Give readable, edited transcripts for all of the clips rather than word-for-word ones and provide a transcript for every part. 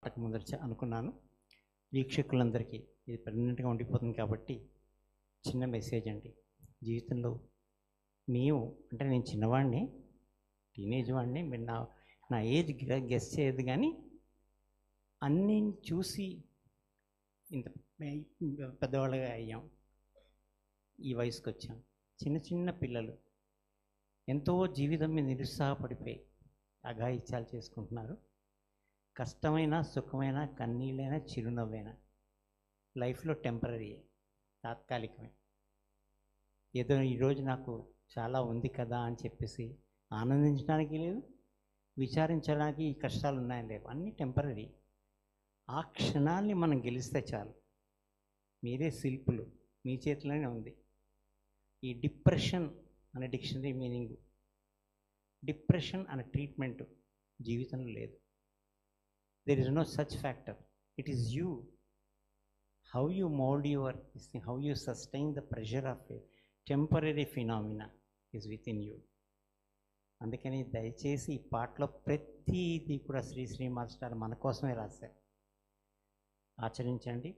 ముందర అనుకున్నాను. వీక్షకులందరికీ ఇది పర్మనెంట్గా ఉండిపోతుంది కాబట్టి చిన్న మెసేజ్ అండి. జీవితంలో మేము అంటే నేను చిన్నవాడిని, టీనేజ్ వాడిని, మీరు నా ఏజ్ గెస్ చేయదు, కానీ అన్నీ చూసి ఇంత పెద్దవాళ్ళగా అయ్యాం, ఈ వయసుకు వచ్చాం. చిన్న చిన్న పిల్లలు ఎంతో జీవితం మీద నిరుత్సాహపడిపోయి అఘాయిత్యాలు చేసుకుంటున్నారు. కష్టమైన సుఖమైన కన్నీళ్ళైనా చిరునవ్వైనా లైఫ్లో టెంపరీ, తాత్కాలికమే. ఏదో ఈరోజు నాకు చాలా ఉంది కదా అని చెప్పేసి ఆనందించడానికి లేదు, విచారించడానికి ఈ కష్టాలు ఉన్నాయని లేవు, అన్నీ టెంపరీ. ఆ క్షణాన్ని మనం గెలిస్తే చాలు. మీరే శిల్పులు, మీ చేతిలోనే ఉంది. ఈ డిప్రెషన్ అనే డిక్షనరీ మీనింగ్, డిప్రెషన్ అనే ట్రీట్మెంట్ జీవితంలో లేదు. There is no such factor. It is you. How you mold your thing, how you sustain the pressure of a temporary phenomena is within you. అందుకని దయచేసి ఈ పాటలో ప్రతిదీ కూడా శ్రీ మాస్టర్ మన కోసమే రాశారు. ఆచరించండి,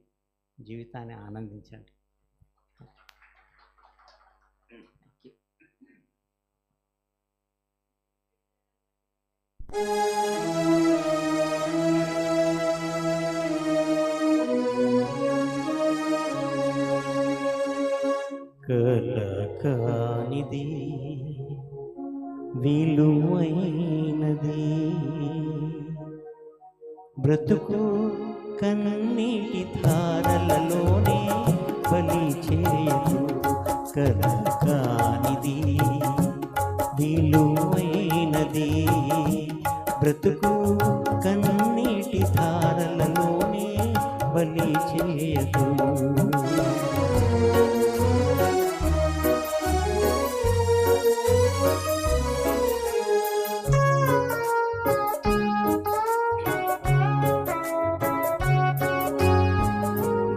జీవితాన్ని ఆనందించండి. కలకానిది విలువైనది బ్రతుకు కన్నీటి ధారలలోనే బలి చేయు. కలకానిది విలువైనది బ్రతుకు కన్నీటి ధారలలోనే బలి చేయు.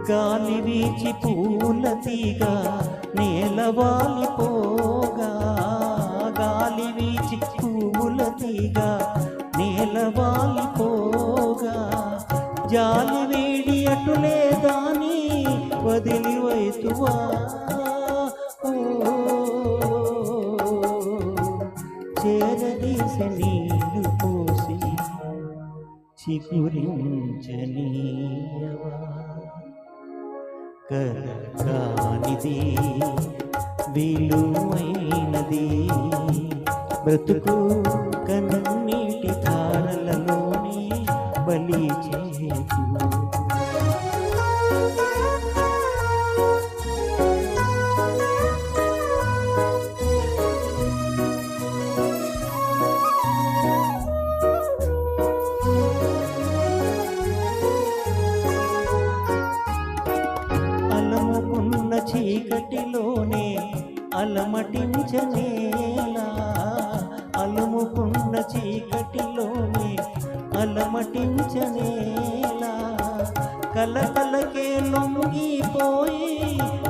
గాలి వీచి పూల తీగ నేలవాలిపోగా, గాలి వీచి పూల తీగ నేలవాలిపోగా, జాలి వేడి అటులే దాని వదిలి వైతువా. చేరదీసి నీళ్లు పోసి చిగురించనీయవా. కలకానిది విలువైనది బ్రతుకు కన్నీటి ధారలలోనే బలి చేయు. చీకటిలోనే అలమటించనేలా, అలుముకున్న చీకటిలోనే అలమటించనేలా, కలకలకే లొంగిపోయి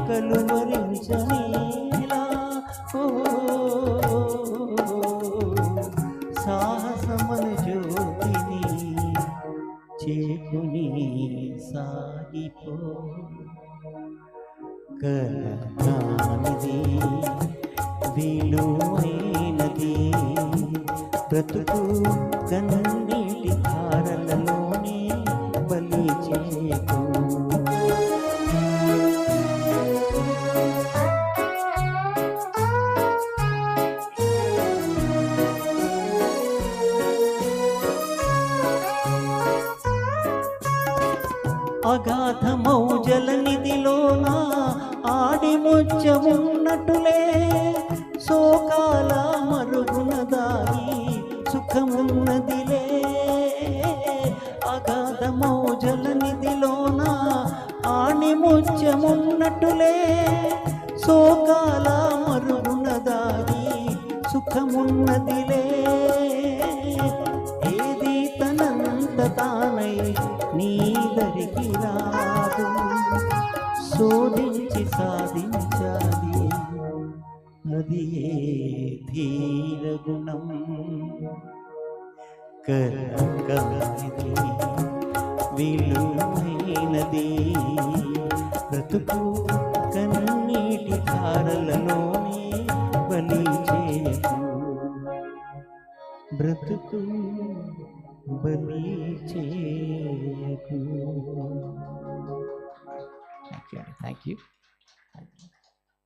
కలువరించనేలా. సాహసమను జ్యోతిని చేకుని సాగిపో. కలకానిది విలువైనది బ్రతుకు కన్నీటి ధారలలోనే బలి చేయకు. అగాధమౌ జలనిధిలోన ఆడి ముచ్చమున్నట్టులే, శోకాల మరుగున దాగి సుఖమున్నదిలే. అగాధమౌ జలనిధిలోన ఆడి ముచ్చమున్నట్టులే, శోకాల మరుగున దాగి సుఖమున్నదిలే. ఏది తనంత తానై నీదరికి రాదు, శోధించి సాధించాలి, అది ఏ ధీర గుణం. కలకానిది విలువైనది. బ్రతుకు కన్నీటి ధారలలోనే బలి చేయకు, బ్రతుకు బలి చేయకు. Thank you.